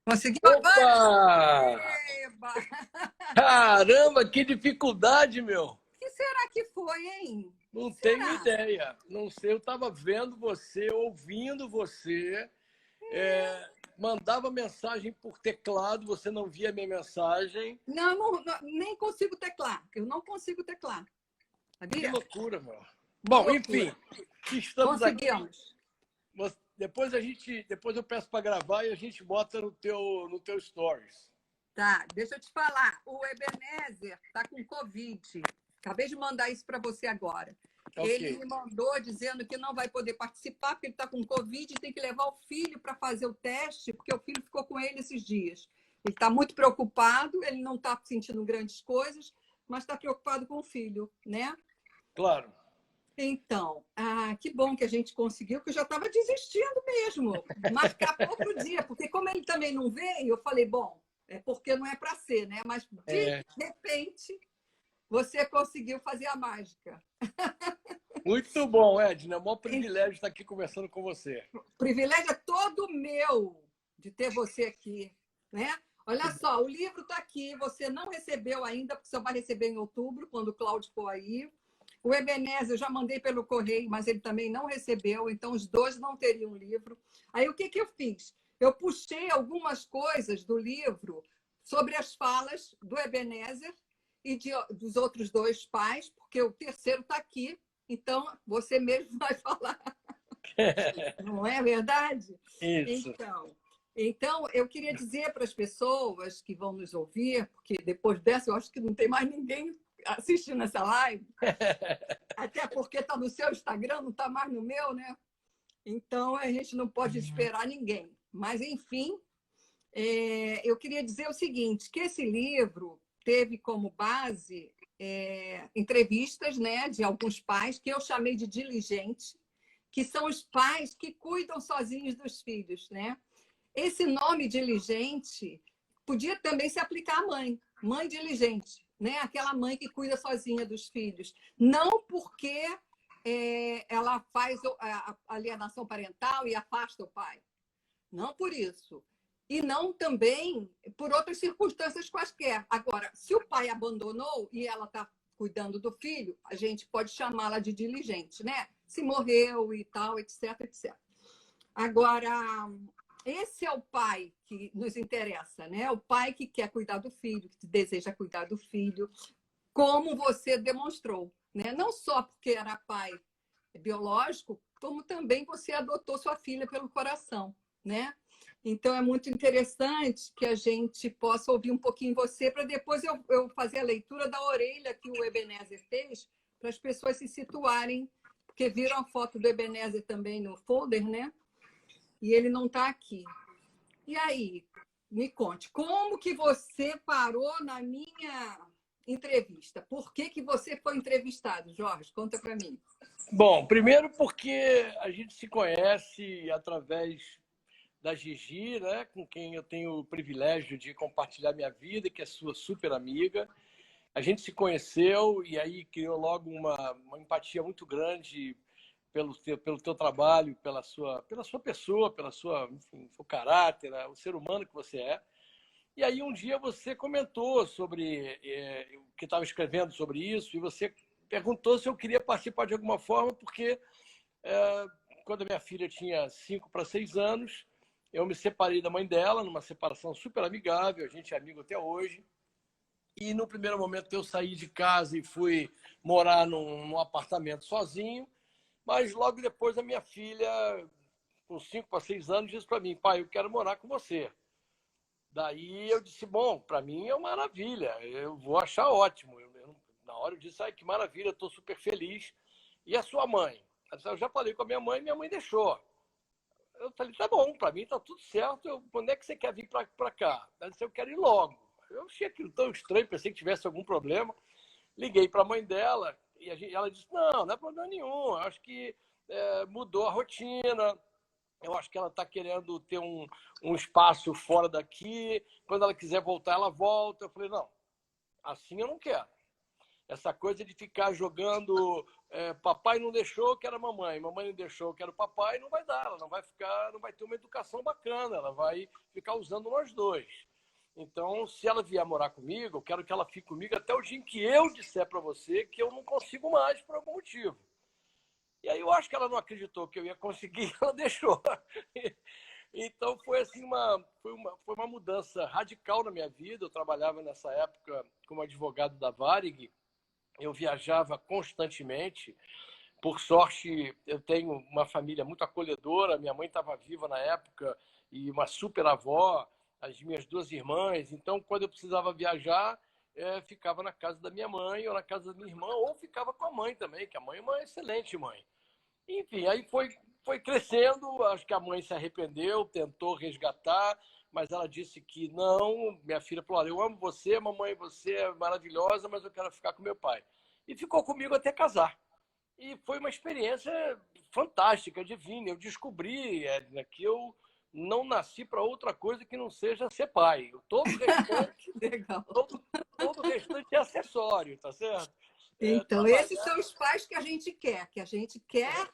Conseguiu agora? Opa! Eba! Caramba, que dificuldade, meu! O que será que foi, hein? O que Não tenho será? ideia. Não sei, eu estava vendo você, ouvindo você, mandava mensagem por teclado, você não via minha mensagem. Não, nem consigo teclar. Eu não consigo teclar. Que Sabia? loucura, meu. Que Bom, enfim, loucura. estamos aqui. Conseguimos. Depois eu peço para gravar e a gente bota no teu stories. Tá, deixa eu te falar. O Ebenezer está com Covid. Acabei de mandar isso para você agora. Ok. Ele me mandou dizendo que não vai poder participar porque ele está com Covid e tem que levar o filho para fazer o teste, porque o filho ficou com ele esses dias. Ele está muito preocupado, ele não está sentindo grandes coisas, mas está preocupado com o filho, né? Claro. Então, que bom que a gente conseguiu, que eu já estava desistindo mesmo, marcar para outro dia, porque como ele também não veio, eu falei, bom, é porque não é para ser, né? Mas de É, repente você conseguiu fazer a mágica. muito bom, Edna. É um maior O privilégio estar aqui conversando com você. privilégio é todo meu de ter você aqui, né? Olha só, o livro está aqui, você não recebeu ainda, porque você vai receber em outubro, quando o Cláudio for aí. O Ebenezer eu já mandei pelo correio, mas ele também não recebeu, então os dois não teriam livro. Aí o que eu fiz? Eu puxei algumas coisas do livro sobre as falas do Ebenezer e dos outros dois pais, porque o terceiro está aqui, então você mesmo vai falar. Não é verdade? Isso. Então, eu queria dizer para as pessoas que vão nos ouvir, porque depois dessa eu acho que não tem mais ninguém assistindo essa live, até porque está no seu Instagram, não está mais no meu, né? Então, a gente não pode esperar ninguém. Mas, enfim, eu queria dizer o seguinte, que esse livro teve como base entrevistas, né, de alguns pais, que eu chamei de diligente, que são os pais que cuidam sozinhos dos filhos, né? Esse nome diligente podia também se aplicar à mãe, mãe diligente, né? Aquela mãe que cuida sozinha dos filhos. Não porque ela faz a alienação parental e afasta o pai. Não por isso. E não também por outras circunstâncias quaisquer. Agora, se o pai abandonou e ela está cuidando do filho, a gente pode chamá-la de diligente, né? Se morreu e tal, etc, etc. Agora, esse é o pai que nos interessa, né? O pai que quer cuidar do filho, que deseja cuidar do filho, como você demonstrou, né? Não só porque era pai biológico, como também você adotou sua filha pelo coração, né? Então é muito interessante que a gente possa ouvir um pouquinho você para depois eu fazer a leitura da orelha que o Ebenezer fez para as pessoas se situarem, porque viram a foto do Ebenezer também no folder, né? E ele não está aqui. E aí, me conte, como que você parou na minha entrevista? Por que você foi entrevistado, Jorge? Conta para mim. Bom, primeiro porque a gente se conhece através da Gigi, né, com quem eu tenho o privilégio de compartilhar minha vida, que é sua super amiga. A gente se conheceu e aí criou logo uma empatia muito grande pelo teu trabalho, pela sua pessoa, enfim, seu caráter, o ser humano que você é. E aí um dia você comentou sobre o que estava escrevendo sobre isso e você perguntou se eu queria participar de alguma forma, porque quando a minha filha tinha 5 para 6 anos, eu me separei da mãe dela, numa separação super amigável, a gente é amigo até hoje. E no primeiro momento eu saí de casa e fui morar num apartamento sozinho, mas logo depois a minha filha, com 5 para 6 anos, disse para mim: pai, eu quero morar com você. Daí eu disse: bom, para mim é uma maravilha, eu vou achar ótimo. Na hora eu disse: ai, que maravilha, estou super feliz. E a sua mãe? Eu já falei com a minha mãe deixou. Eu falei: tá bom, para mim tá tudo certo, quando é que você quer vir para cá? Ela disse: eu quero ir logo. Eu achei aquilo tão estranho, pensei que tivesse algum problema. Liguei para a mãe dela e ela disse: não é problema nenhum, eu acho que mudou a rotina, eu acho que ela está querendo ter um espaço fora daqui, quando ela quiser voltar, ela volta. Eu falei: não, assim eu não quero. Essa coisa de ficar jogando papai não deixou, que era mamãe, mamãe não deixou, que era o papai, não vai dar, ela não vai ter uma educação bacana, ela vai ficar usando nós dois. Então, se ela vier morar comigo, eu quero que ela fique comigo até o dia em que eu disser para você que eu não consigo mais por algum motivo. E aí eu acho que ela não acreditou que eu ia conseguir, ela deixou. Então foi assim foi uma mudança radical na minha vida. Eu trabalhava nessa época como advogado da Varig, eu viajava constantemente. Por sorte, eu tenho uma família muito acolhedora. Minha mãe estava viva na época e uma super avó, as minhas duas irmãs. Então, quando eu precisava viajar, ficava na casa da minha mãe ou na casa da minha irmã, ou ficava com a mãe também, que a mãe é uma excelente mãe. Enfim, aí foi crescendo. Acho que a mãe se arrependeu, tentou resgatar, mas ela disse que não. Minha filha falou: olha, eu amo você, mamãe, você é maravilhosa, mas eu quero ficar com meu pai. E ficou comigo até casar. E foi uma experiência fantástica, divina. Eu descobri, Edna, que eu não nasci para outra coisa que não seja ser pai. Todo o restante, Legal. todo o restante é acessório, tá certo? Então, esses são os pais que a gente quer,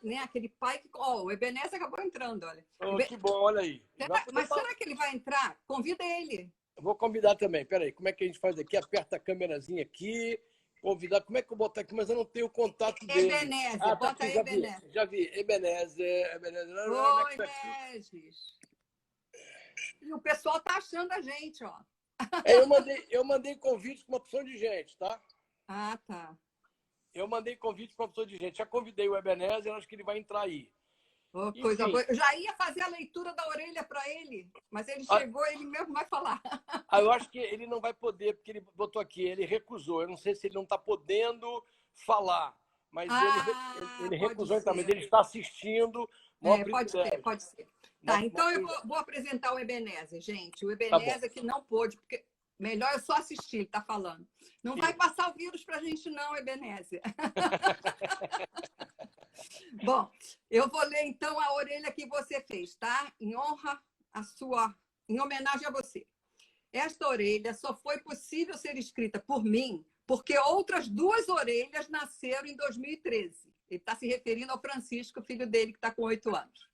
né? Aquele pai que. Ó, o Ebenezer acabou entrando, olha. Oh, que bom, olha aí. Mas será que ele vai entrar? Convida ele. Eu vou convidar também. Peraí, como é que a gente faz aqui? Aperta a câmerazinha aqui. Convidar. Como é que eu boto aqui? Mas eu não tenho o contato dele. Ebenezer, Tá bota aqui, aí, Ebenezer. Já vi. Ebenezer. Oi, Regis. E o pessoal tá achando a gente, ó. Eu mandei convite para uma opção de gente, tá? Ah, tá. Eu mandei convite para uma opção de gente. Já convidei o Ebenezer, acho que ele vai entrar aí. Oh, coisa boa. Eu já ia fazer a leitura da orelha para ele, mas ele chegou, ele mesmo vai falar. Eu acho que ele não vai poder, porque ele botou aqui, ele recusou. Eu não sei se ele não está podendo falar, mas ele recusou, então, mas ele está assistindo. Pode ser. Tá, então eu vou apresentar o Ebenezer, gente. O Ebenezer que não pôde, porque melhor é só assistir, ele está falando. Não vai passar o vírus para a gente, não, Ebenezer. Bom, eu vou ler então a orelha que você fez, tá? Em homenagem a você. Esta orelha só foi possível ser escrita por mim porque outras duas orelhas nasceram em 2013. Ele está se referindo ao Francisco, filho dele, que está com 8 anos.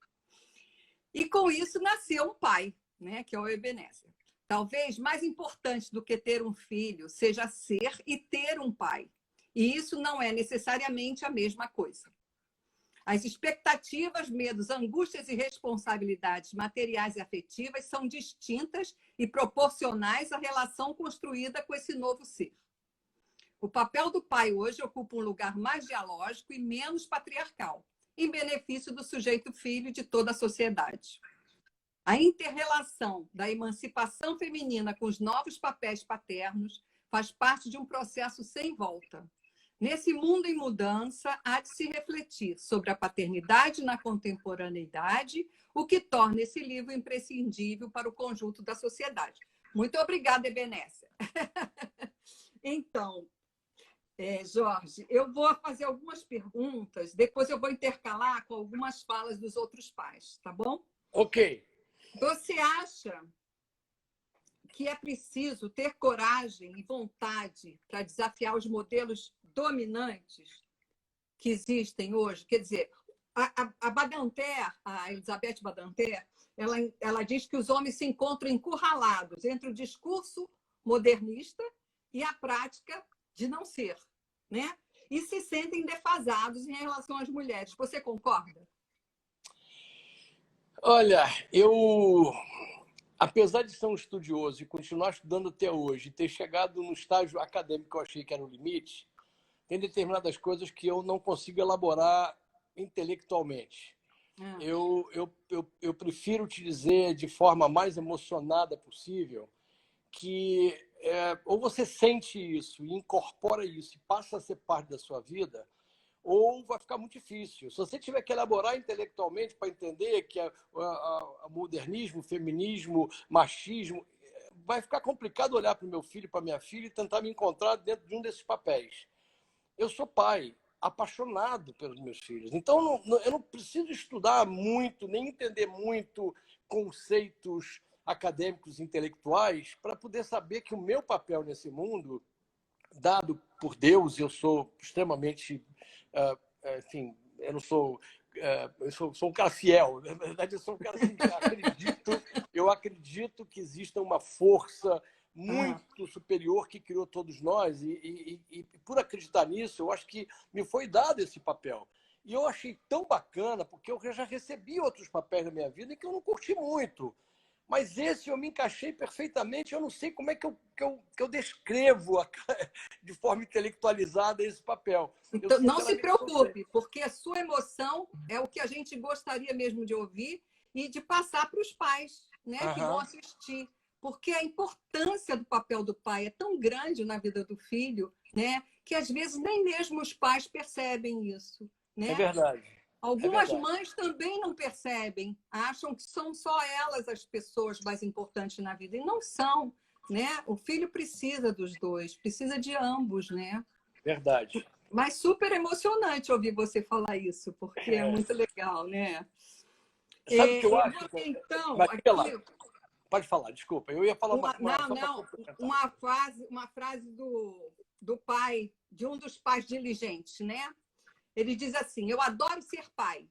E com isso nasceu um pai, né? Que é o Ebenezer. Talvez mais importante do que ter um filho seja ser e ter um pai. E isso não é necessariamente a mesma coisa. As expectativas, medos, angústias e responsabilidades materiais e afetivas são distintas e proporcionais à relação construída com esse novo ser. O papel do pai hoje ocupa um lugar mais dialógico e menos patriarcal, em benefício do sujeito filho e de toda a sociedade. A inter-relação da emancipação feminina com os novos papéis paternos faz parte de um processo sem volta. Nesse mundo em mudança, há de se refletir sobre a paternidade na contemporaneidade, o que torna esse livro imprescindível para o conjunto da sociedade. Muito obrigada, Ebenezer. Então, Jorge, eu vou fazer algumas perguntas, depois eu vou intercalar com algumas falas dos outros pais, tá bom? Ok. Você acha que é preciso ter coragem e vontade para desafiar os modelos dominantes que existem hoje? Quer dizer, a Badinter, a Elizabeth Badinter, ela diz que os homens se encontram encurralados entre o discurso modernista e a prática de não ser, né? E se sentem defasados em relação às mulheres. Você concorda? Olha, apesar de ser um estudioso e continuar estudando até hoje, ter chegado no estágio acadêmico que eu achei que era o limite, tem determinadas coisas que eu não consigo elaborar intelectualmente. Eu prefiro te dizer de forma mais emocionada possível que ou você sente isso e incorpora isso e passa a ser parte da sua vida, ou vai ficar muito difícil. Se você tiver que elaborar intelectualmente para entender que o modernismo, o feminismo, machismo, vai ficar complicado olhar para o meu filho, para minha filha e tentar me encontrar dentro de um desses papéis. Eu sou pai, apaixonado pelos meus filhos. Então, eu não preciso estudar muito, nem entender muito conceitos acadêmicos, intelectuais, para poder saber que o meu papel nesse mundo dado por Deus, eu sou extremamente, enfim, eu não sou, sou um cara fiel. Na verdade, eu sou um cara assim, eu acredito que exista uma força muito superior que criou todos nós e por acreditar nisso, eu acho que me foi dado esse papel. E eu achei tão bacana, porque eu já recebi outros papéis na minha vida que eu não curti muito. Mas esse eu me encaixei perfeitamente. Eu não sei como é que eu descrevo de forma intelectualizada esse papel. Então, não se preocupe, porque a sua emoção é o que a gente gostaria mesmo de ouvir e de passar para os pais, né, que vão assistir. Porque a importância do papel do pai é tão grande na vida do filho, né, que às vezes nem mesmo os pais percebem isso. Né? É verdade. Algumas mães também não percebem, acham que são só elas as pessoas mais importantes na vida, e não são. Né? O filho precisa dos dois, precisa de ambos. Né? Verdade. Mas super emocionante ouvir você falar isso, porque é muito legal, né? Sabe o que eu acho? Então, Mas, aqui, pode falar, desculpa. Eu ia falar uma frase do pai, de um dos pais diligentes, né? Ele diz assim: eu adoro ser pai.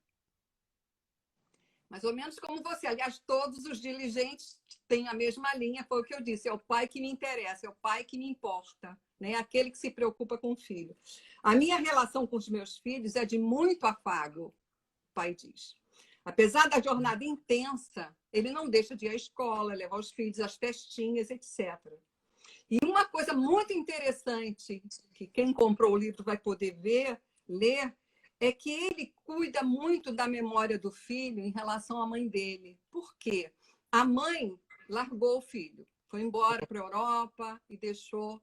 Mais ou menos como você. Aliás, todos os diligentes têm a mesma linha, foi o que eu disse. É o pai que me interessa, é o pai que me importa. Né? Aquele que se preocupa com o filho. A minha relação com os meus filhos é de muito afago, o pai diz. Apesar da jornada intensa, ele não deixa de ir à escola, levar os filhos às festinhas, etc. E uma coisa muito interessante, que quem comprou o livro vai poder ler, é que ele cuida muito da memória do filho em relação à mãe dele. Por quê? A mãe largou o filho, foi embora para a Europa e deixou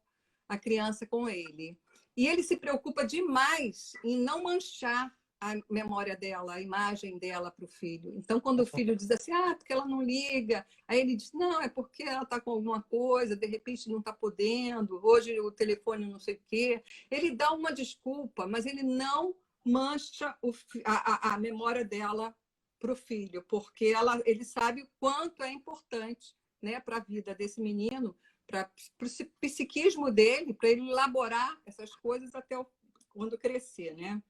a criança com ele. E ele se preocupa demais em não manchar a memória dela, a imagem dela para o filho. Então, quando o filho diz assim, porque ela não liga, aí ele diz, não, é porque ela está com alguma coisa, de repente não está podendo, hoje o telefone não sei o quê. Ele dá uma desculpa, mas ele não mancha a memória dela para o filho, porque ele sabe o quanto é importante, né, para a vida desse menino, para o psiquismo dele, para ele elaborar essas coisas até quando crescer, né?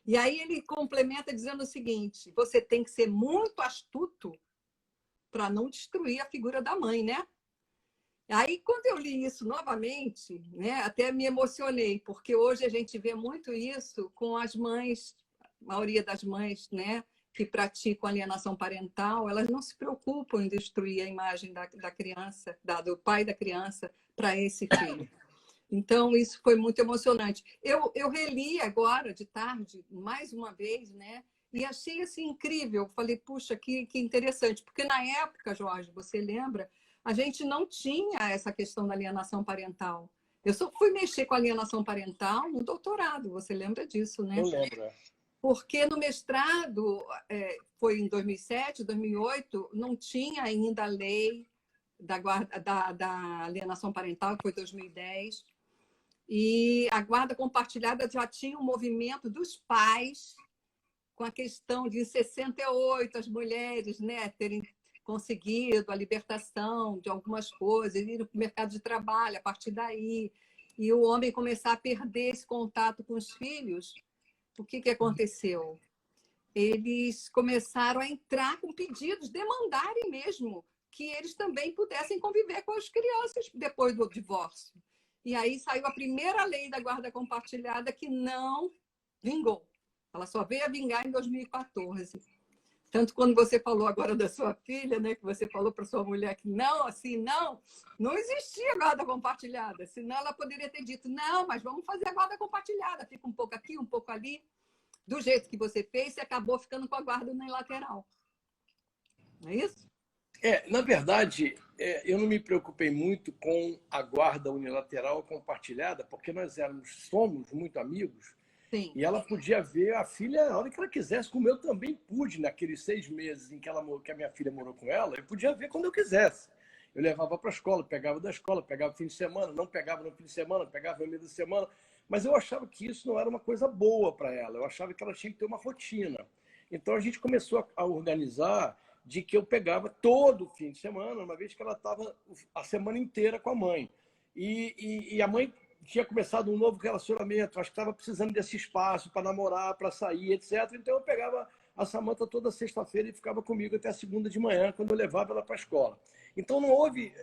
E aí ele complementa dizendo o seguinte: você tem que ser muito astuto para não destruir a figura da mãe, né? Aí, quando eu li isso novamente, né, até me emocionei, porque hoje a gente vê muito isso com as mães, a maioria das mães, né, que praticam alienação parental, elas não se preocupam em destruir a imagem da criança, do pai da criança, para esse filho. Então, isso foi muito emocionante. Eu reli agora, de tarde, mais uma vez, né? E achei assim incrível. Falei, puxa, que interessante. Porque na época, Jorge, você lembra, a gente não tinha essa questão da alienação parental. Eu só fui mexer com a alienação parental no doutorado, você lembra disso, né? Eu lembro. Porque no mestrado, foi em 2007, 2008, não tinha ainda a lei da alienação parental, que foi 2010. E a guarda compartilhada já tinha um movimento dos pais com a questão de, em 68, as mulheres, né, terem conseguido a libertação de algumas coisas, ir para o mercado de trabalho a partir daí, e o homem começar a perder esse contato com os filhos. O que aconteceu? Eles começaram a entrar com pedidos, demandarem mesmo que eles também pudessem conviver com as crianças depois do divórcio. E aí saiu a primeira lei da guarda compartilhada que não vingou. Ela só veio a vingar em 2014. Tanto quando você falou agora da sua filha, né, que você falou para sua mulher que não, assim, não existia guarda compartilhada. Senão ela poderia ter dito, não, mas vamos fazer a guarda compartilhada. Fica um pouco aqui, um pouco ali. Do jeito que você fez, você acabou ficando com a guarda unilateral. Não é isso? Na verdade, eu não me preocupei muito com a guarda unilateral compartilhada, porque nós somos muito amigos. Sim. E ela podia ver a filha a hora que ela quisesse, como eu também pude naqueles 6 meses em que a minha filha morou com ela, eu podia ver quando eu quisesse. Eu levava para a escola, pegava da escola, pegava fim de semana, não pegava no fim de semana, pegava no meio da semana. Mas eu achava que isso não era uma coisa boa para ela. Eu achava que ela tinha que ter uma rotina. Então a gente começou a organizar de que eu pegava todo fim de semana, uma vez que ela estava a semana inteira com a mãe. E a mãe tinha começado um novo relacionamento, acho que estava precisando desse espaço para namorar, para sair, etc. Então eu pegava a Samantha toda sexta-feira e ficava comigo até a segunda de manhã, quando eu levava ela para a escola. Então não houve,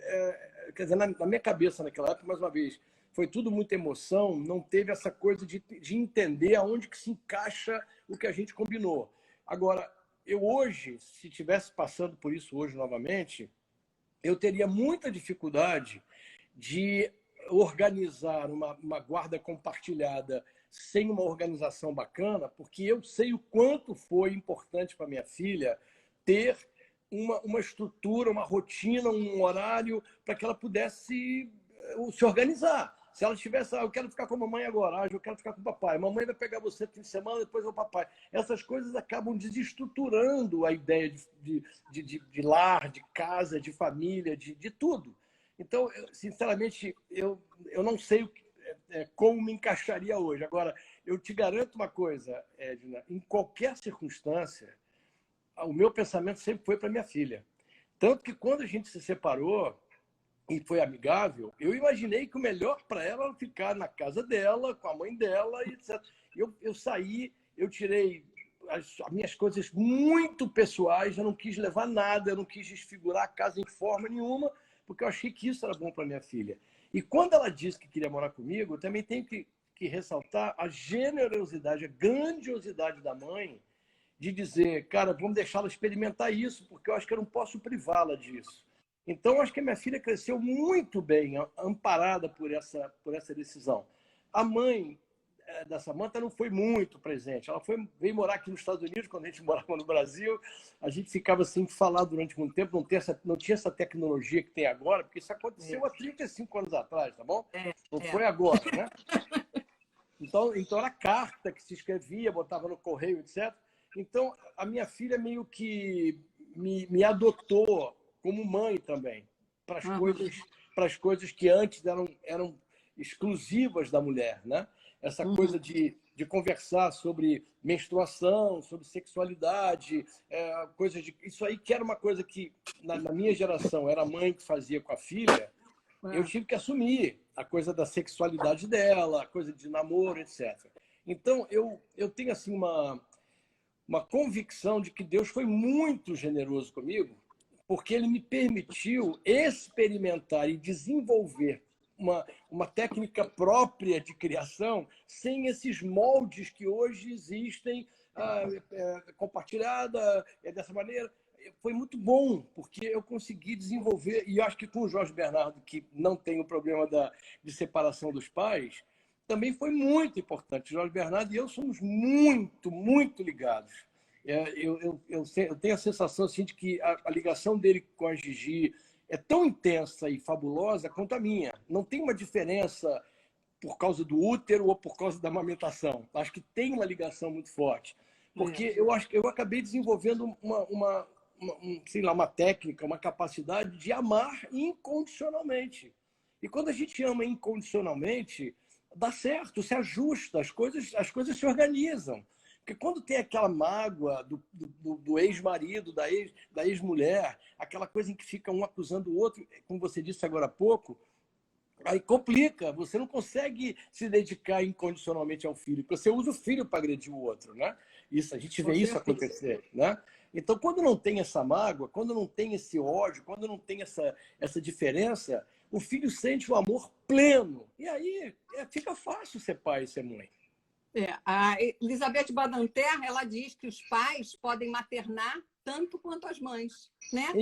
quer dizer, na minha cabeça naquela época, mais uma vez, foi tudo muita emoção, não teve essa coisa de entender aonde que se encaixa o que a gente combinou. Agora, eu hoje, se estivesse passando por isso hoje novamente, eu teria muita dificuldade de organizar uma guarda compartilhada sem uma organização bacana, porque eu sei o quanto foi importante para minha filha ter uma estrutura, uma rotina, um horário para que ela pudesse se organizar. Se ela tivesse, eu quero ficar com a mamãe agora, eu quero ficar com o papai, mamãe vai pegar você no fim de semana, depois é o papai. Essas coisas acabam desestruturando a ideia de lar, de casa, de família, de tudo. Então, sinceramente, eu não sei como me encaixaria hoje. Agora, eu te garanto uma coisa, Edna, em qualquer circunstância, o meu pensamento sempre foi para minha filha. Tanto que quando a gente se separou e foi amigável, eu imaginei que o melhor para ela era ficar na casa dela, com a mãe dela, etc. Eu saí, eu tirei as minhas coisas muito pessoais, eu não quis levar nada, eu não quis desfigurar a casa em forma nenhuma, porque eu achei que isso era bom para minha filha. E quando ela disse que queria morar comigo, eu também tenho que ressaltar a generosidade, a grandiosidade da mãe de dizer, cara, vamos deixá-la experimentar isso, porque eu acho que eu não posso privá-la disso. Então, acho que a minha filha cresceu muito bem, amparada por essa decisão. A mãe da Samantha não foi muito presente. Ela veio morar aqui nos Estados Unidos, quando a gente morava no Brasil. A gente ficava sem falar durante muito tempo, não tinha essa tecnologia que tem agora, porque isso aconteceu há 35 anos atrás, tá bom? Não foi agora, né? Então era carta que se escrevia, botava no correio, etc. Então, a minha filha meio que me adotou como mãe também, para as coisas que antes eram exclusivas da mulher, né? Essa coisa de conversar sobre menstruação, sobre sexualidade, isso aí que era uma coisa que, na minha geração, era a mãe que fazia com a filha, eu tive que assumir a coisa da sexualidade dela, a coisa de namoro, etc. Então, eu tenho assim uma convicção de que Deus foi muito generoso comigo, porque ele me permitiu experimentar e desenvolver uma técnica própria de criação sem esses moldes que hoje existem, compartilhada dessa maneira. Foi muito bom, porque eu consegui desenvolver, e acho que com o Jorge Bernardo, que não tem o problema de separação dos pais, também foi muito importante. Jorge Bernardo e eu somos muito, muito ligados. Eu tenho a sensação assim, de que a ligação dele com a Gigi é tão intensa e fabulosa quanto a minha. Não tem uma diferença por causa do útero ou por causa da amamentação. Acho que tem uma ligação muito forte. Porque eu acho que eu acabei desenvolvendo sei lá, uma técnica, uma capacidade de amar incondicionalmente. E quando a gente ama incondicionalmente, dá certo, se ajusta, as coisas se organizam. Porque quando tem aquela mágoa do ex-marido, da ex-mulher, aquela coisa em que fica um acusando o outro, como você disse agora há pouco, aí complica, você não consegue se dedicar incondicionalmente ao filho, porque você usa o filho para agredir o outro, né? Isso, a gente vê isso acontecer, né? Então, quando não tem essa mágoa, quando não tem esse ódio, quando não tem essa diferença, o filho sente o amor pleno. E aí fica fácil ser pai e ser mãe. A Elizabeth Badinter, ela diz que os pais podem maternar tanto quanto as mães, né?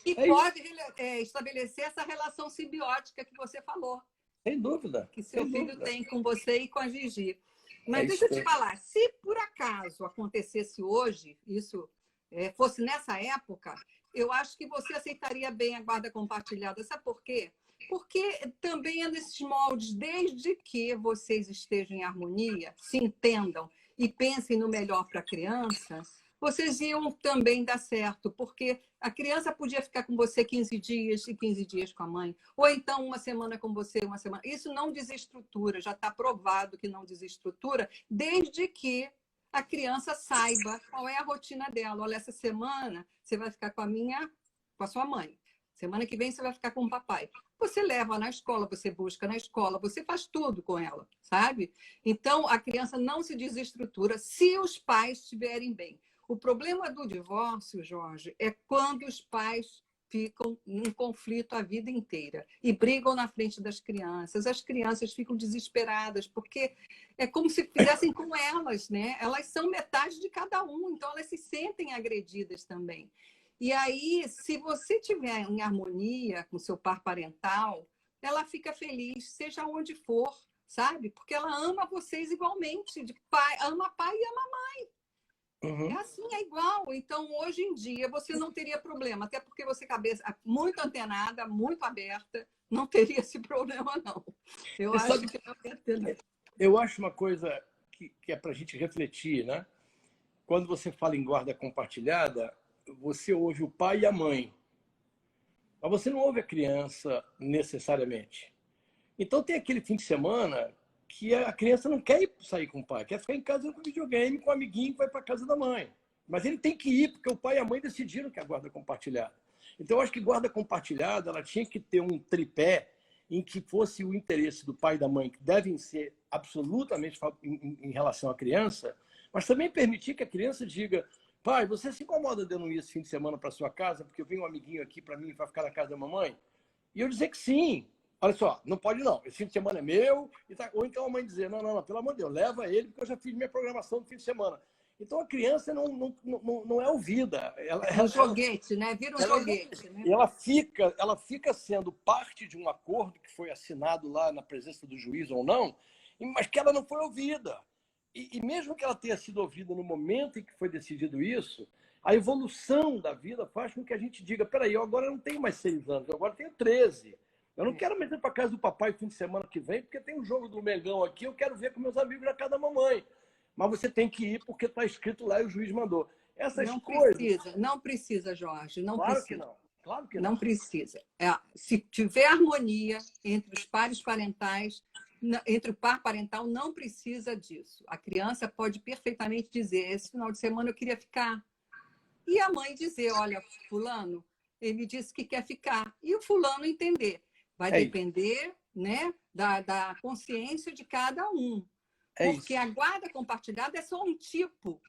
E pode estabelecer essa relação simbiótica que você falou. Sem dúvida. Que seu filho tem com você e com a Gigi. Mas deixa eu te falar, se por acaso acontecesse hoje, isso fosse nessa época, eu acho que você aceitaria bem a guarda compartilhada. Sabe por quê? Porque também é nesses moldes, desde que vocês estejam em harmonia, se entendam e pensem no melhor para a criança, vocês iam também dar certo, porque a criança podia ficar com você 15 dias e 15 dias com a mãe, ou então uma semana com você, uma semana. Isso não desestrutura, já está provado que não desestrutura, desde que a criança saiba qual é a rotina dela. Olha, essa semana você vai ficar com a sua mãe. Semana que vem você vai ficar com o papai. Você leva na escola, você busca na escola, você faz tudo com ela, sabe? Então, a criança não se desestrutura se os pais estiverem bem. O problema do divórcio, Jorge, é quando os pais ficam em conflito a vida inteira e brigam na frente das crianças. As crianças ficam desesperadas, porque é como se fizessem com elas, né? Elas são metade de cada um, então elas se sentem agredidas também. E aí, se você tiver em harmonia com seu par parental, ela fica feliz, seja onde for, sabe? Porque ela ama vocês igualmente, de pai, ama pai e ama mãe. É assim, é igual. Então, hoje em dia, você não teria problema, até porque você cabeça muito antenada, muito aberta, não teria esse problema, não. Eu Você acho sabe, que não ia ter, não. eu acho uma coisa que é para a gente refletir, né? Quando você fala em guarda compartilhada, você ouve o pai e a mãe, mas você não ouve a criança necessariamente. Então tem aquele fim de semana que a criança não quer ir sair com o pai, quer ficar em casa com videogame, com o amiguinho que vai para casa da mãe. Mas ele tem que ir, porque o pai e a mãe decidiram que é a guarda compartilhada. Então eu acho que guarda compartilhada ela tinha que ter um tripé em que fosse o interesse do pai e da mãe, que devem ser absolutamente em relação à criança, mas também permitir que a criança diga: pai, você se incomoda de eu não ir esse fim de semana para sua casa, porque eu venho um amiguinho aqui para mim e vai ficar na casa da mamãe? E eu dizer que sim. Olha só, não pode não, esse fim de semana é meu. Ou então a mãe dizer: não, pelo amor de Deus, leva ele, porque eu já fiz minha programação do fim de semana. Então a criança não é ouvida. É um joguete, né? Vira um joguete, né? Ela fica sendo parte de um acordo que foi assinado lá na presença do juiz ou não, mas que ela não foi ouvida. E mesmo que ela tenha sido ouvida no momento em que foi decidido isso, a evolução da vida faz com que a gente diga: peraí, eu agora não tenho mais 6 anos, eu agora tenho 13. Eu não quero mais ir para casa do papai no fim de semana que vem, porque tem um jogo do Mengão aqui, eu quero ver com meus amigos na casa da mamãe. Mas você tem que ir porque está escrito lá e o juiz mandou. Essas Não coisas... precisa, não precisa, Jorge, não Claro precisa. que não, claro que não. Não precisa. Se tiver harmonia entre os pares parentais, entre o par parental, não precisa disso. A criança pode perfeitamente dizer: esse final de semana eu queria ficar. E a mãe dizer: olha, fulano, ele disse que quer ficar. E o fulano entender. Vai depender, né, da consciência de cada um. Porque a guarda compartilhada é só um tipo.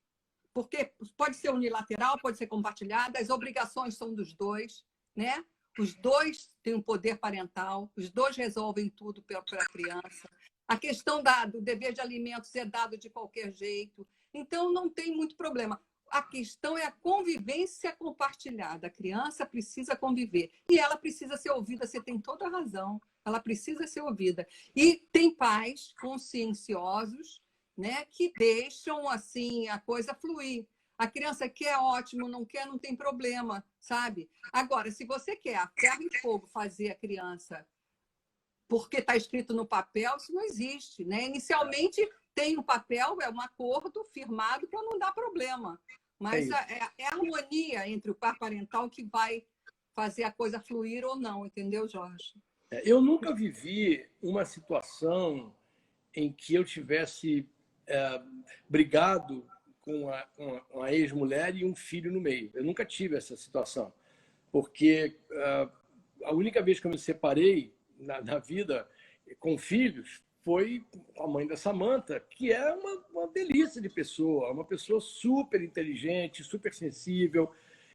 Porque pode ser unilateral, pode ser compartilhada, as obrigações são dos dois, né? Os dois têm um poder parental, os dois resolvem tudo para a criança. A questão do dever de alimentos é dado de qualquer jeito. Então, não tem muito problema. A questão é a convivência compartilhada. A criança precisa conviver. E ela precisa ser ouvida. Você tem toda a razão. Ela precisa ser ouvida. E tem pais conscienciosos, né, que deixam assim a coisa fluir. A criança quer, ótimo, não quer, não tem problema, sabe? Agora, se você quer a ferro e fogo fazer a criança porque está escrito no papel, isso não existe, né? Inicialmente tem um papel, é um acordo firmado para não dar problema. Mas é a harmonia entre o par parental que vai fazer a coisa fluir ou não, entendeu, Jorge? Eu nunca vivi uma situação em que eu tivesse brigado com uma ex-mulher e um filho no meio. Eu nunca tive essa situação, porque a única vez que eu me separei na vida com filhos foi a mãe da Samantha, que é uma delícia de pessoa, uma pessoa super inteligente, super sensível,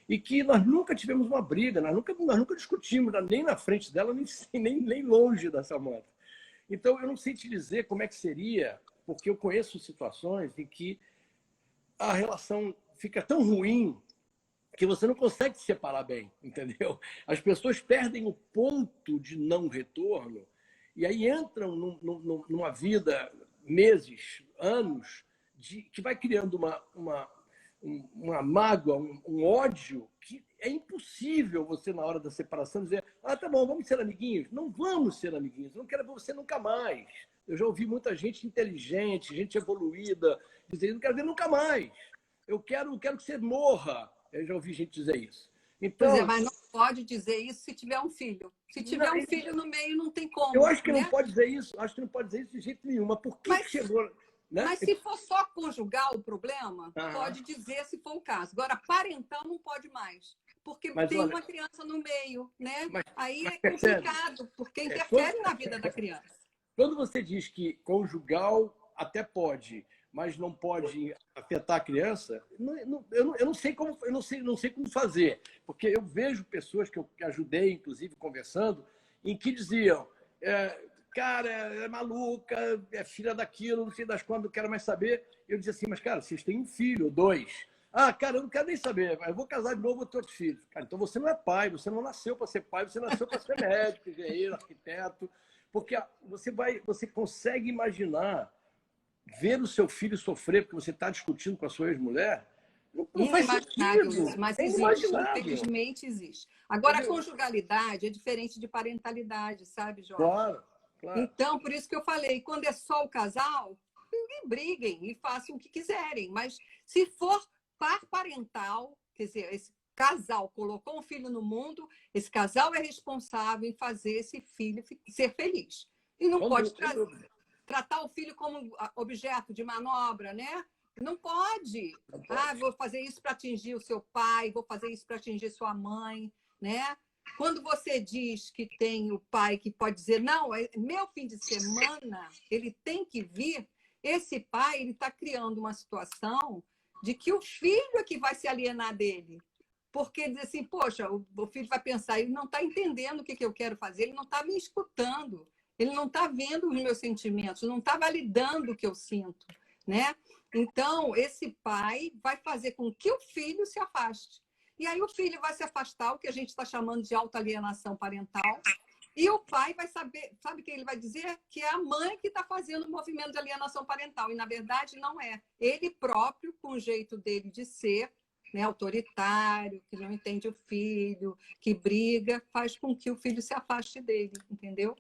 e que nós nunca tivemos uma briga, nós nunca discutimos, nem na frente dela, nem longe da Samantha. Então, eu não sei te dizer como é que seria, porque eu conheço situações em que a relação fica tão ruim que você não consegue se separar bem, entendeu? As pessoas perdem o ponto de não retorno e aí entram numa vida, meses, anos, que vai criando uma mágoa, um ódio que é impossível você, na hora da separação, dizer: ah, tá bom, vamos ser amiguinhos. Não vamos ser amiguinhos, eu não quero ver você nunca mais. Eu já ouvi muita gente inteligente, gente evoluída, dizer: não quero ver nunca mais. Eu quero que você morra. Eu já ouvi gente dizer isso. Então, pois é, mas não pode dizer isso se tiver um filho. Se tiver um filho no meio, não tem como. Eu acho que né? não pode dizer isso. Acho que não pode dizer isso de jeito nenhum. Mas por que chegou... Né? Mas se for só conjugal o problema, pode dizer se for o caso. Agora, parental não pode mais. porque Mas, tem olha, uma criança no meio, né? mas, Aí mas é percebe? complicado, porque Quando, interfere na vida da criança. quando você diz que conjugal até pode, mas não pode afetar a criança, eu não sei como, não sei como fazer, porque eu vejo pessoas que ajudei, inclusive conversando, em que diziam, cara, é maluca, é filha daquilo, não sei das quantas, não quero mais saber. Eu dizia assim, mas cara, vocês têm um filho, dois. Ah, cara, eu não quero nem saber, eu vou casar de novo, vou ter outro filho. Cara, então você não é pai, você não nasceu para ser pai, você nasceu para ser médico, engenheiro, arquiteto, porque você consegue imaginar ver o seu filho sofrer porque você está discutindo com a sua ex-mulher? Não faz Inimaginável sentido. isso, mas É existe, inimaginável. infelizmente existe. Agora, a Entendeu? conjugalidade é diferente de parentalidade, sabe, Jorge? Claro, claro. Então, por isso que eu falei, quando é só o casal, briguem e façam o que quiserem, mas se for par parental, quer dizer, esse casal colocou um filho no mundo, esse casal é responsável em fazer esse filho ser feliz. E não pode Sem dúvida. tratar o filho como objeto de manobra, né? Não pode. Não Ah, pode. vou fazer isso para atingir o seu pai, vou fazer isso para atingir sua mãe, né? Quando você diz que tem o pai que pode dizer, não, meu fim de semana, ele tem que vir, esse pai ele está criando uma situação de que o filho é que vai se alienar dele. Porque diz assim, poxa, o filho vai pensar, ele não está entendendo o que eu quero fazer, ele não está me escutando, ele não está vendo os meus sentimentos, não está validando o que eu sinto, né? Então, esse pai vai fazer com que o filho se afaste. E aí o filho vai se afastar, o que a gente está chamando de autoalienação parental, e o pai vai saber, sabe o que ele vai dizer? Que é a mãe que está fazendo o movimento de alienação parental. E, na verdade, não é. Ele próprio, com o jeito dele de ser, né, autoritário, que não entende o filho, que briga, faz com que o filho se afaste dele, entendeu?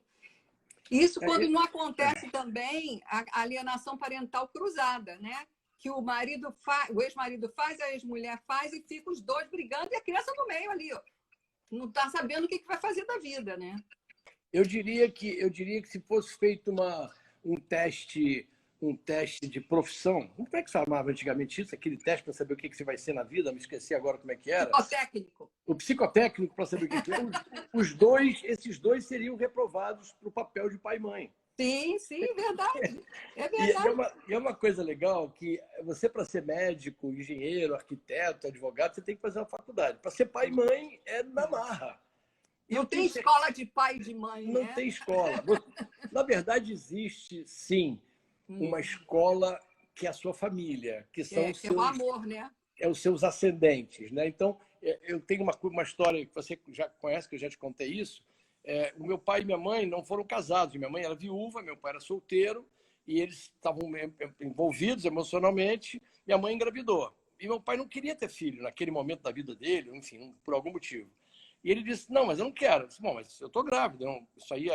Isso quando não acontece também a alienação parental cruzada, né? Que o marido faz, o ex-marido faz, a ex-mulher faz e fica os dois brigando e a criança no meio ali, ó. Não está sabendo o que vai fazer da vida, né? Eu diria que se fosse feito um teste de profissão, como é que se chamava antigamente isso? Aquele teste para saber o que você vai ser na vida, me esqueci agora como é que era. Psicotécnico. O psicotécnico para saber o que é. Esses dois seriam reprovados para o papel de pai e mãe. Sim, sim, verdade. É E verdade. é uma coisa legal que você, para ser médico, engenheiro, arquiteto, advogado, você tem que fazer uma faculdade. Para ser pai e mãe é na marra. Não tem escola de pai e de mãe, não né? tem escola. Na verdade, existe, sim, uma escola que é a sua família, que são que é o amor, né? os seus ascendentes. Né? Então, eu tenho uma história que você já conhece, que eu já te contei isso. O meu pai e minha mãe não foram casados. Minha mãe era viúva, meu pai era solteiro, e eles estavam envolvidos emocionalmente. Minha mãe engravidou. E meu pai não queria ter filho naquele momento da vida dele, enfim, por algum motivo. E ele disse, não, mas eu não quero. Eu disse, bom, mas eu estou grávida. Não, isso aí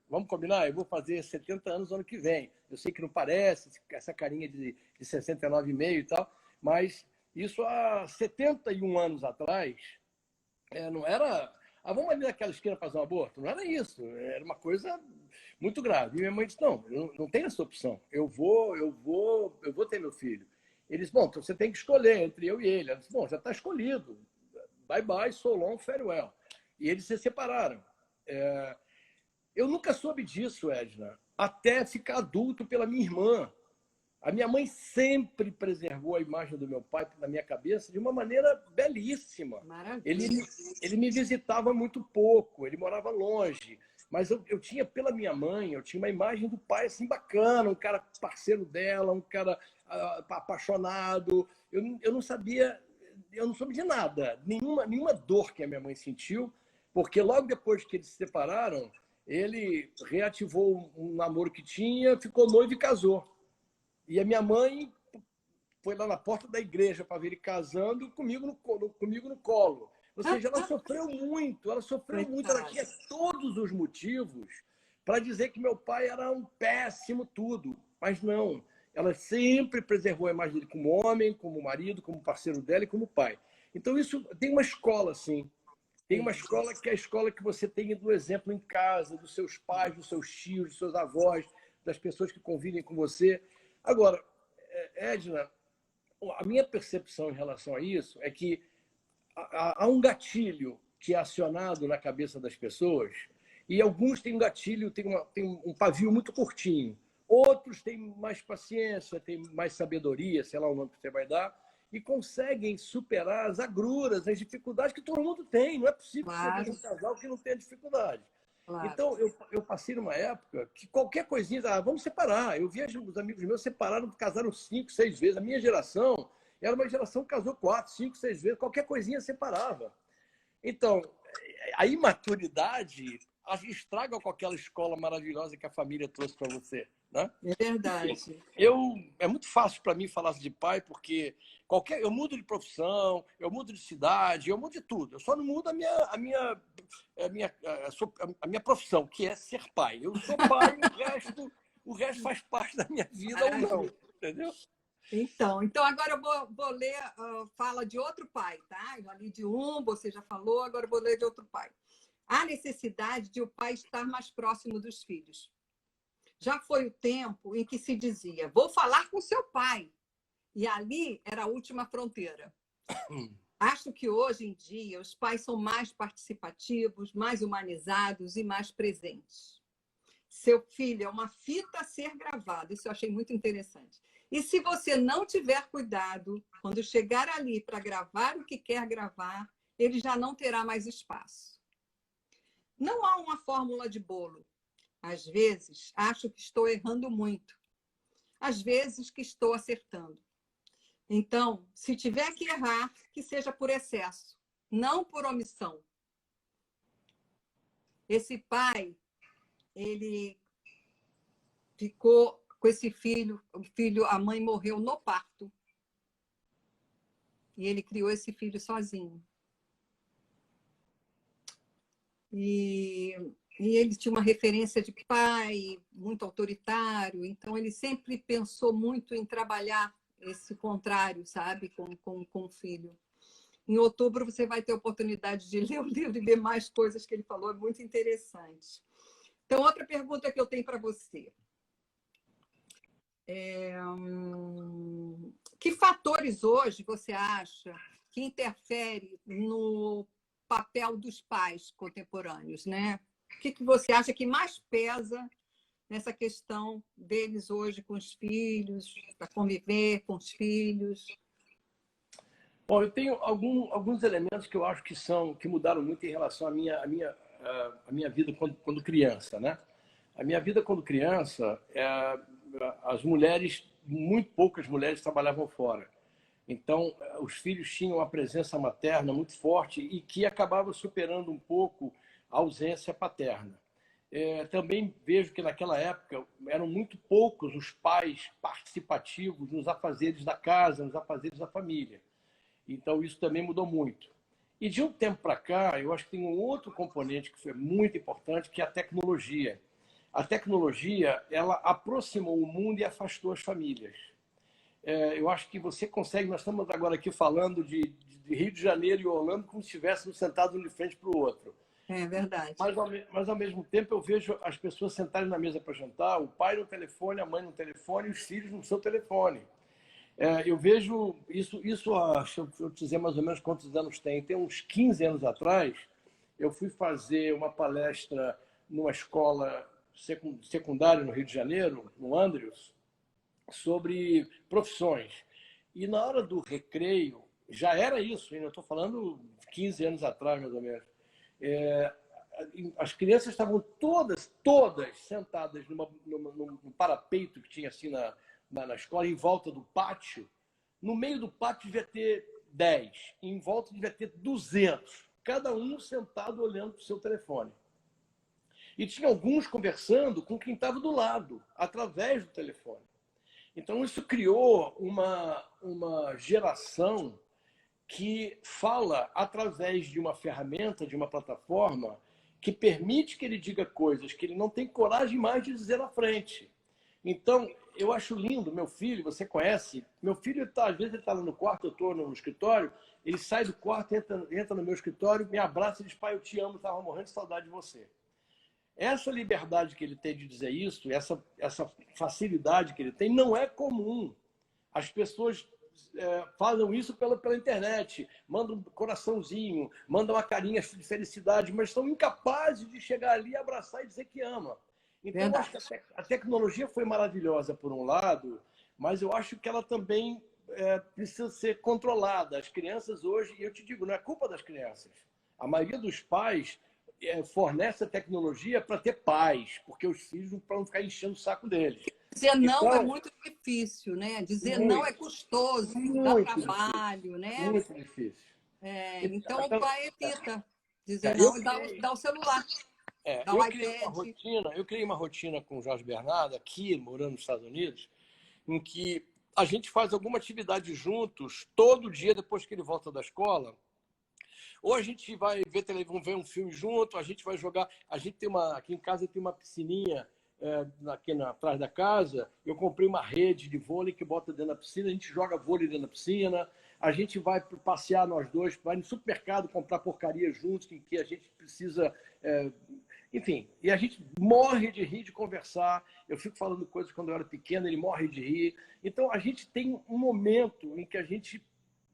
vamos combinar? Eu vou fazer 70 anos no ano que vem. Eu sei que não parece, essa carinha de 69,5 e tal, mas isso há 71 anos atrás não era... Ah, vamos ali naquela esquina fazer um aborto? Não era isso. Era uma coisa muito grave. E minha mãe disse, não, eu não tenho essa opção. Eu vou ter meu filho. Ele disse, bom, então você tem que escolher entre eu e ele. Ela disse, bom, já está escolhido. Bye bye, so long, farewell. E eles se separaram. Eu nunca soube disso, Edna, até ficar adulto pela minha irmã. A minha mãe sempre preservou a imagem do meu pai na minha cabeça de uma maneira belíssima. Maravilha. Ele me visitava muito pouco, ele morava longe. Mas eu tinha, pela minha mãe, eu tinha uma imagem do pai assim bacana, um cara parceiro dela, um cara apaixonado. Eu não sabia, eu não soube de nada, nenhuma dor que a minha mãe sentiu, porque logo depois que eles se separaram, ele reativou um namoro que tinha, ficou noivo e casou. E a minha mãe foi lá na porta da igreja para ver ele casando comigo no colo. Ou seja, ela sofreu muito, ela tinha todos os motivos para dizer que meu pai era um péssimo tudo, mas não. Ela sempre preservou a imagem dele como homem, como marido, como parceiro dela e como pai. Então, isso tem uma escola, sim. Tem uma escola que é a escola que você tem do exemplo em casa, dos seus pais, dos seus tios, dos seus avós, das pessoas que convivem com você. Agora, Edna, a minha percepção em relação a isso é que há um gatilho que é acionado na cabeça das pessoas, e alguns têm um gatilho, têm um pavio muito curtinho. Outros têm mais paciência, têm mais sabedoria, sei lá o nome que você vai dar, e conseguem superar as agruras, as dificuldades que todo mundo tem. Não é possível que você veja um casal que não tenha dificuldade. Claro. Então, eu passei numa época que qualquer coisinha, vamos separar. Eu vi os amigos meus separaram, casaram 5, 6 vezes. A minha geração era uma geração que casou 4, 5, 6 vezes. Qualquer coisinha separava. Então, a imaturidade estraga com aquela escola maravilhosa que a família trouxe para você. Né? É verdade. É muito fácil para mim falar de pai, porque eu mudo de profissão, eu mudo de cidade, eu mudo de tudo. Eu só não mudo a minha profissão, que é ser pai. Eu sou pai, o resto faz parte da minha vida ou não. Entendeu? Então agora eu vou ler fala de outro pai, tá? Eu já li de um, você já falou, agora eu vou ler de outro pai. Há necessidade de o pai estar mais próximo dos filhos. Já foi o tempo em que se dizia, vou falar com seu pai. E ali era a última fronteira. Acho que hoje em dia os pais são mais participativos, mais humanizados e mais presentes. Seu filho é uma fita a ser gravada. Isso eu achei muito interessante. E se você não tiver cuidado, quando chegar ali para gravar o que quer gravar, ele já não terá mais espaço. Não há uma fórmula de bolo. Às vezes, acho que estou errando muito. Às vezes, que estou acertando. Então, se tiver que errar, que seja por excesso, não por omissão. Esse pai, ele ficou com esse filho, a mãe morreu no parto. E ele criou esse filho sozinho. E ele tinha uma referência de pai muito autoritário, então ele sempre pensou muito em trabalhar esse contrário, sabe, com o filho. Em outubro você vai ter a oportunidade de ler o livro e ver mais coisas que ele falou, é muito interessante. Então, outra pergunta que eu tenho para você. Que fatores hoje você acha que interferem no papel dos pais contemporâneos, né? O que você acha que mais pesa nessa questão deles hoje com os filhos, para conviver com os filhos? Bom, eu tenho alguns elementos que eu acho que mudaram muito em relação à minha vida quando criança, né? A minha vida quando criança, as mulheres, muito poucas mulheres trabalhavam fora. Então, os filhos tinham uma presença materna muito forte e que acabava superando um pouco a ausência paterna. Também vejo que naquela época eram muito poucos os pais participativos nos afazeres da casa, nos afazeres da família. Então, isso também mudou muito. E de um tempo para cá, eu acho que tem um outro componente que foi muito importante, que é a tecnologia. A tecnologia, ela aproximou o mundo e afastou as famílias. Eu acho que você consegue, nós estamos agora aqui falando de Rio de Janeiro e Orlando como se estivéssemos sentados um de frente para o outro. É verdade. Mas, ao mesmo tempo, eu vejo as pessoas sentarem na mesa para jantar, o pai no telefone, a mãe no telefone e os filhos no seu telefone. Eu vejo isso, deixa eu te dizer mais ou menos quantos anos tem. Tem uns 15 anos atrás, eu fui fazer uma palestra numa escola secundária no Rio de Janeiro, no Andrews, sobre profissões. E na hora do recreio, já era isso, eu estou falando 15 anos atrás, mais ou menos. As crianças estavam todas sentadas num parapeito que tinha assim na escola, em volta do pátio. No meio do pátio devia ter 10, em volta devia ter 200, cada um sentado olhando para o seu telefone. E tinha alguns conversando com quem estava do lado, através do telefone. Então, isso criou uma geração que fala através de uma ferramenta, de uma plataforma, que permite que ele diga coisas que ele não tem coragem mais de dizer na frente. Então, eu acho lindo, meu filho, você conhece, meu filho, às vezes ele está no quarto, eu estou no escritório, ele sai do quarto, entra no meu escritório, me abraça e diz, pai, eu te amo, estava morrendo de saudade de você. Essa liberdade que ele tem de dizer isso, essa facilidade que ele tem, não é comum. As pessoas falam isso pela internet, mandam um coraçãozinho, mandam uma carinha de felicidade, mas são incapazes de chegar ali, abraçar e dizer que ama. Então, eu acho que a tecnologia foi maravilhosa por um lado, mas eu acho que ela também precisa ser controlada. As crianças hoje, e eu te digo, não é culpa das crianças. A maioria dos pais fornece a tecnologia para ter paz, porque os filhos, para não ficar enchendo o saco deles. Dizer não então, é muito difícil, né? Dizer não é custoso, dá trabalho, difícil, né? muito difícil. Então o pai evita dizer eu não e dá o celular, dá o iPad. Eu criei uma rotina com o Jorge Bernardo, aqui, morando nos Estados Unidos, em que a gente faz alguma atividade juntos, todo dia depois que ele volta da escola. Ou a gente vai ver televisão, ver um filme junto, a gente vai jogar. Aqui em casa tem uma piscininha aqui atrás da casa. Eu comprei uma rede de vôlei que bota dentro da piscina, a gente joga vôlei dentro da piscina. A gente vai passear nós dois, vai no supermercado comprar porcaria juntos, em que a gente precisa. Enfim, e a gente morre de rir, de conversar. Eu fico falando coisas quando eu era pequeno, ele morre de rir. Então, a gente tem um momento em que a gente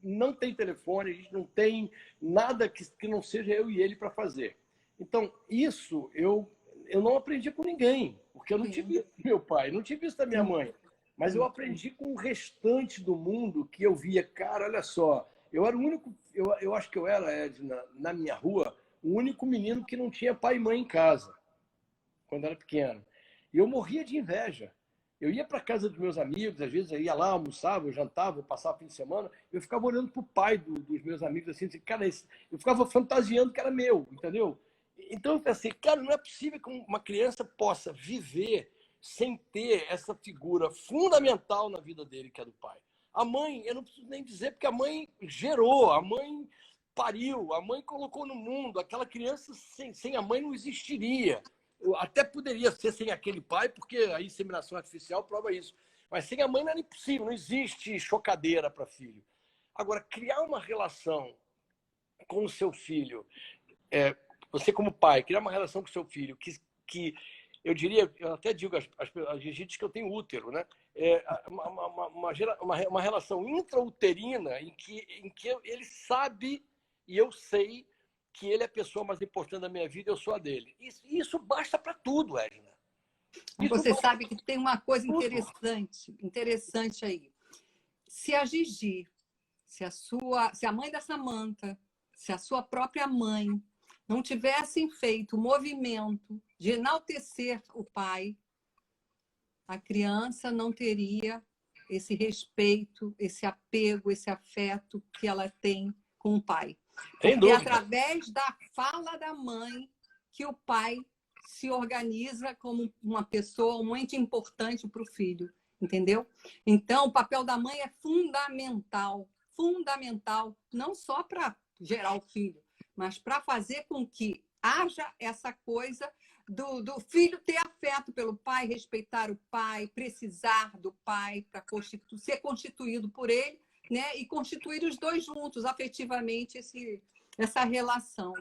não tem telefone, a gente não tem nada que não seja eu e ele para fazer. Então, isso eu não aprendi com ninguém, porque eu não tive isso do meu pai, não tive isso da minha mãe. Mas eu aprendi com o restante do mundo que eu via, cara, olha só, eu era o único, eu acho que eu era, Edna, na minha rua, o único menino que não tinha pai e mãe em casa, quando era pequeno. E eu morria de inveja. Eu ia para casa dos meus amigos, às vezes eu ia lá, almoçava, eu jantava, eu passava o fim de semana, eu ficava olhando para o pai dos meus amigos, assim, cara, eu ficava fantasiando que era meu, entendeu? Então eu pensei, cara, não é possível que uma criança possa viver sem ter essa figura fundamental na vida dele, que é do pai. A mãe, eu não preciso nem dizer, porque a mãe gerou, a mãe pariu, a mãe colocou no mundo, aquela criança sem a mãe não existiria. Até poderia ser sem aquele pai, porque a inseminação artificial prova isso. Mas sem a mãe não era impossível, não existe chocadeira para filho. Agora, criar uma relação com o seu filho, você como pai, criar uma relação com o seu filho, que eu diria, eu até digo às gente que eu tenho útero, né? Uma relação intrauterina em que ele sabe e eu sei que ele é a pessoa mais importante da minha vida, eu sou a dele. Isso basta para tudo, Edna. Você sabe que tem uma coisa interessante aí. Se a Gigi, se a mãe da Samantha, se a sua própria mãe não tivessem feito o movimento de enaltecer o pai, a criança não teria esse respeito, esse apego, esse afeto que ela tem com o pai. Porque é através da fala da mãe que o pai se organiza como uma pessoa, um ente importante para o filho, entendeu? Então, o papel da mãe é fundamental, não só para gerar o filho, mas para fazer com que haja essa coisa do filho ter afeto pelo pai, respeitar o pai, precisar do pai para ser constituído por ele, né? E constituir os dois juntos, afetivamente, essa relação.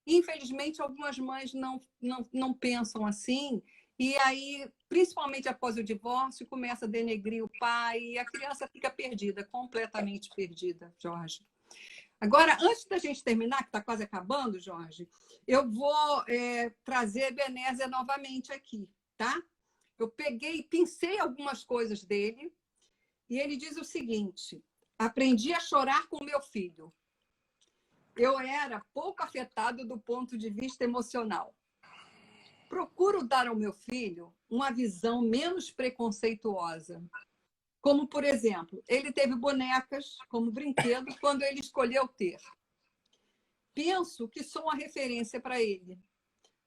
Infelizmente, algumas mães não pensam assim, e aí, principalmente após o divórcio, começa a denegrir o pai e a criança fica perdida, completamente perdida, Jorge. Agora, antes da gente terminar, que está quase acabando, Jorge, eu vou trazer Ebenezer novamente aqui, tá? Eu pincei algumas coisas dele, e ele diz o seguinte: aprendi a chorar com meu filho. Eu era pouco afetado do ponto de vista emocional. Procuro dar ao meu filho uma visão menos preconceituosa. Como, por exemplo, ele teve bonecas como brinquedo quando ele escolheu ter. Penso que sou uma referência para ele,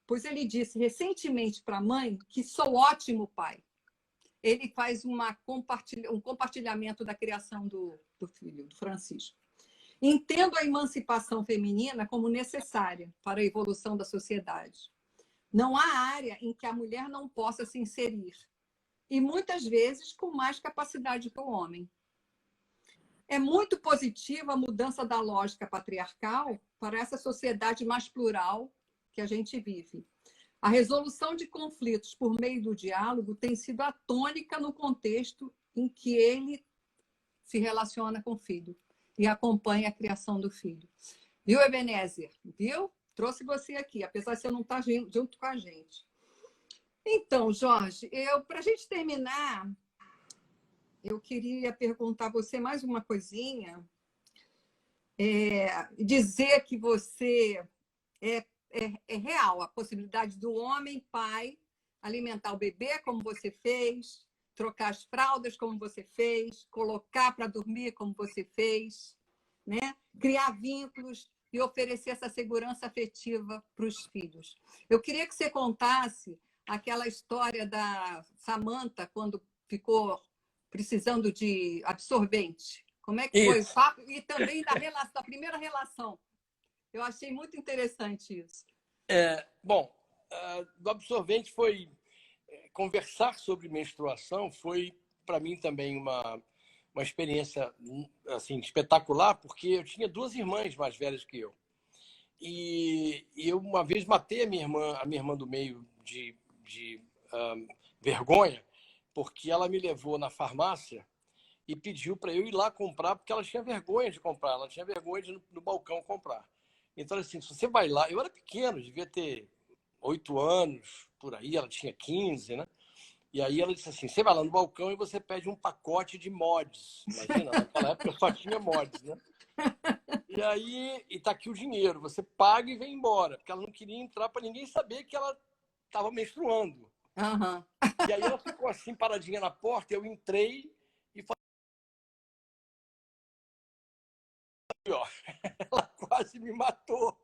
pois ele disse recentemente para a mãe que sou ótimo pai. Ele faz um compartilhamento da criação do filho, do Francisco. Entendo a emancipação feminina como necessária para a evolução da sociedade. Não há área em que a mulher não possa se inserir, e muitas vezes com mais capacidade que o homem. É muito positiva a mudança da lógica patriarcal para essa sociedade mais plural que a gente vive. A resolução de conflitos por meio do diálogo tem sido a tônica no contexto em que ele se relaciona com o filho e acompanha a criação do filho. Viu, Ebenezer? Viu? Trouxe você aqui, apesar de você não estar junto com a gente. Então, Jorge, para a gente terminar, eu queria perguntar a você mais uma coisinha. Dizer que você é real a possibilidade do homem, pai, alimentar o bebê como você fez, trocar as fraldas como você fez, colocar para dormir como você fez, né? Criar vínculos e oferecer essa segurança afetiva para os filhos. Eu queria que você contasse aquela história da Samantha quando ficou precisando de absorvente. Como é que foi o papo? E também da primeira relação. Eu achei muito interessante isso. Bom, do absorvente foi... Conversar sobre menstruação foi, para mim, também uma experiência assim, espetacular, porque eu tinha 2 irmãs mais velhas que eu. E eu, uma vez, matei a minha irmã do meio de vergonha, porque ela me levou na farmácia e pediu para eu ir lá comprar, porque ela tinha vergonha de comprar, ela tinha vergonha de ir no balcão comprar. Então, assim, se você vai lá... Eu era pequeno, devia ter 8 anos, por aí, ela tinha 15, né? E aí ela disse assim, você vai lá no balcão e você pede um pacote de mods. Imagina, naquela época só tinha mods, né? E aí, tá aqui o dinheiro, você paga e vem embora, porque ela não queria entrar para ninguém saber que ela estava menstruando. Uhum. E aí ela ficou assim, paradinha na porta, eu entrei e falei, ó, ela quase me matou,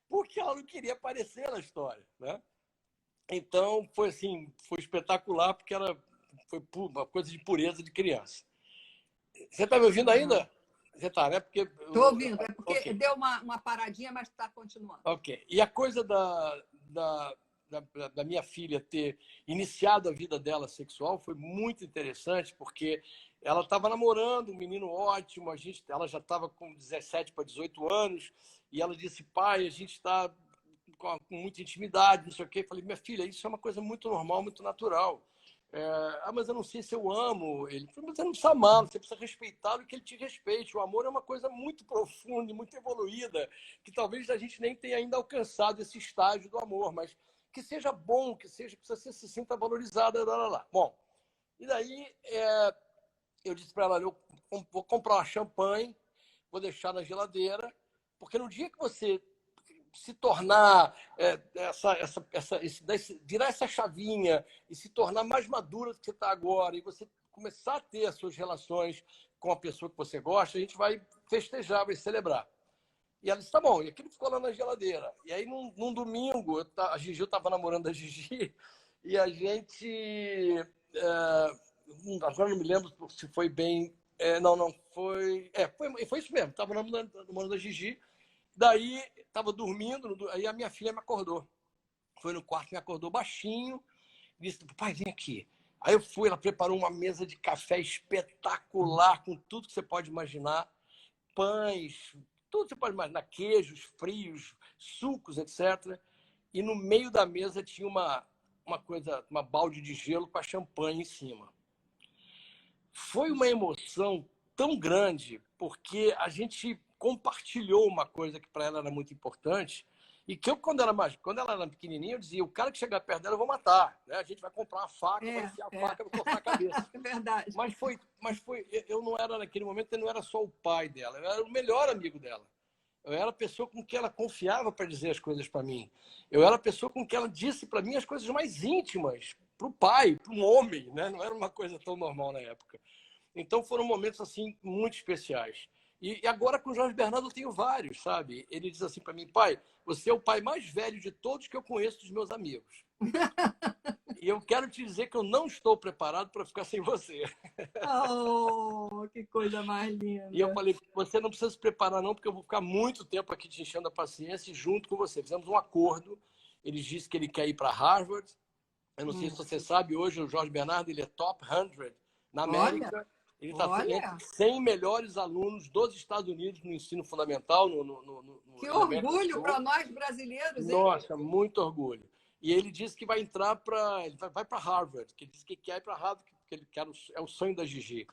porque ela não queria aparecer na história, né? Então, foi assim, foi espetacular, porque foi uma coisa de pureza de criança. Você está me ouvindo ainda? Você está, né? Estou ouvindo, é porque okay. Deu uma paradinha, mas está continuando. Ok. E a coisa da minha filha ter iniciado a vida dela sexual foi muito interessante, porque ela estava namorando um menino ótimo, ela já estava com 17 para 18 anos, e ela disse, pai, a gente está com muita intimidade, não sei o quê. Eu falei, minha filha, isso é uma coisa muito normal, muito natural. Mas eu não sei se eu amo ele. Mas você não precisa amá-lo, você precisa respeitá-lo e que ele te respeite. O amor é uma coisa muito profunda, muito evoluída, que talvez a gente nem tenha ainda alcançado esse estágio do amor, mas que seja bom, que você se sinta valorizada. Lá. Bom, e daí eu disse para ela, eu vou comprar uma champanhe, vou deixar na geladeira, porque no dia que você se tornar virar essa chavinha e se tornar mais madura do que você está agora, e você começar a ter as suas relações com a pessoa que você gosta, a gente vai festejar, vai celebrar. E ela disse, tá bom. E aquilo ficou lá na geladeira. E aí, num domingo, a Gigi, eu estava namorando a Gigi, e a gente... agora não me lembro se foi bem... não foi... foi isso mesmo. Estava namorando a Gigi. Daí, estava dormindo, aí a minha filha me acordou. Foi no quarto, me acordou baixinho, disse, pai, vem aqui. Aí eu fui, ela preparou uma mesa de café espetacular, com tudo que você pode imaginar, pães, tudo que você pode imaginar, queijos, frios, sucos, etc. E no meio da mesa tinha uma balde de gelo com a champanhe em cima. Foi uma emoção tão grande, porque a gente compartilhou uma coisa que para ela era muito importante, e que quando ela era pequenininha, eu dizia, o cara que chegar perto dela eu vou matar, né? A gente vai comprar uma faca, vai enfiar a faca, vai cortar a cabeça. É verdade. Mas eu não era, naquele momento, eu não era só o pai dela, eu era o melhor amigo dela. Eu era a pessoa com quem ela confiava para dizer as coisas para mim. Eu era a pessoa com quem ela disse para mim as coisas mais íntimas, para o pai, para um homem, né? Não era uma coisa tão normal na época. Então foram momentos assim muito especiais. E agora com o Jorge Bernardo eu tenho vários, sabe? Ele diz assim para mim, pai, você é o pai mais velho de todos que eu conheço dos meus amigos. E eu quero te dizer que eu não estou preparado para ficar sem você. Oh, que coisa mais linda. E eu falei, você não precisa se preparar não, porque eu vou ficar muito tempo aqui te enchendo a paciência e junto com você. Fizemos um acordo, ele disse que ele quer ir para Harvard. Eu não sei se você sabe, hoje o Jorge Bernardo ele é top 100 na América. Olha. Ele está entre 100 melhores alunos dos Estados Unidos no ensino fundamental. Que orgulho para nós brasileiros, hein? Nossa, muito orgulho. E ele disse que vai entrar ele vai para Harvard, que ele disse que quer ir para Harvard, porque ele quer, é o sonho da Gigi.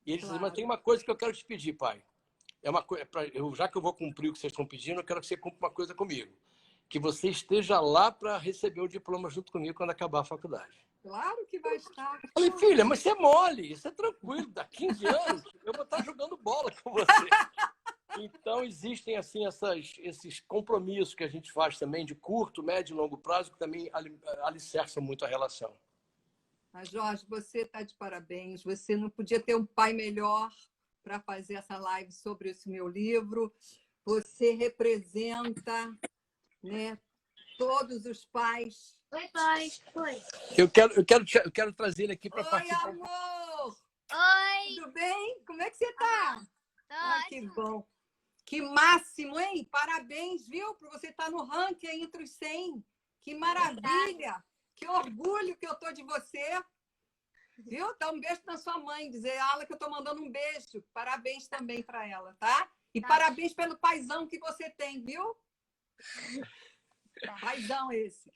E ele disse, mas Claro. tem uma coisa que eu quero te pedir, pai. Já que eu vou cumprir o que vocês estão pedindo, eu quero que você cumpra uma coisa comigo. Que você esteja lá para receber o diploma junto comigo quando acabar a faculdade. Claro que vai estar. Eu falei, filha, mas você é mole, isso é tranquilo. Daqui 15 anos eu vou estar jogando bola com você. Então, existem assim esses compromissos que a gente faz também de curto, médio e longo prazo, que também alicerçam muito a relação. Mas, Jorge, você está de parabéns. Você não podia ter um pai melhor para fazer essa live sobre esse meu livro. Você representa, né, todos os pais. Oi, pai. Oi. Eu quero trazer ele aqui para Oi, participar. amor! Oi. Tudo bem? Como é que você está? Ah, que Ótimo. bom. Que máximo, hein? Parabéns, viu? Por você estar no ranking aí entre os 100. Que maravilha! Que orgulho que eu tô de você. Viu? Dá um beijo na sua mãe. Dizer a Ala que eu tô mandando um beijo. Parabéns também para ela, tá? E parabéns pelo paizão que você tem, viu? Paizão esse.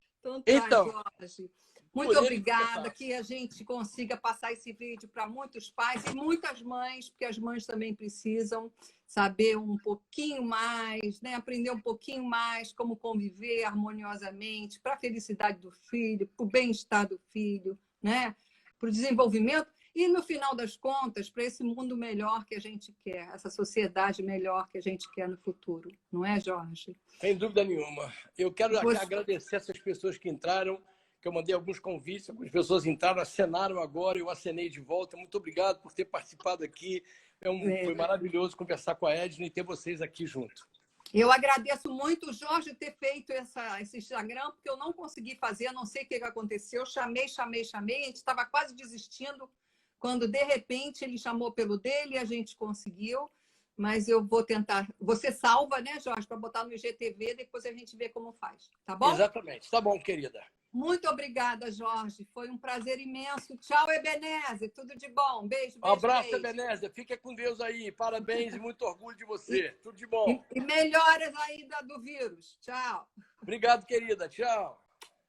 Então, Jorge. Muito obrigada, que a gente consiga passar esse vídeo para muitos pais e muitas mães, porque as mães também precisam saber um pouquinho mais, né? Aprender um pouquinho mais como conviver harmoniosamente para a felicidade do filho, para o bem-estar do filho, né? Para o desenvolvimento e, no final das contas, para esse mundo melhor que a gente quer, essa sociedade melhor que a gente quer no futuro. Não é, Jorge? Sem dúvida nenhuma. Eu quero agradecer essas pessoas que entraram, que eu mandei alguns convites, algumas pessoas entraram, acenaram agora, eu acenei de volta. Muito obrigado por ter participado aqui. Foi maravilhoso conversar com a Edna e ter vocês aqui junto. Eu agradeço muito o Jorge ter feito esse Instagram, porque eu não consegui fazer, não sei o que aconteceu. Chamei, a gente estava quase desistindo, quando, de repente, ele chamou pelo dele e a gente conseguiu. Mas eu vou tentar. Você salva, né, Jorge, para botar no IGTV, depois a gente vê como faz. Tá bom? Exatamente. Tá bom, querida. Muito obrigada, Jorge. Foi um prazer imenso. Tchau, Ebenezer. Tudo de bom. Beijo, beijo. Um abraço, beijo. Ebenezer. Fica com Deus aí. Parabéns e muito orgulho de você. Tudo de bom. E melhoras aí do vírus. Tchau. Obrigado, querida. Tchau.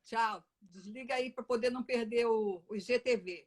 Tchau. Desliga aí para poder não perder o IGTV.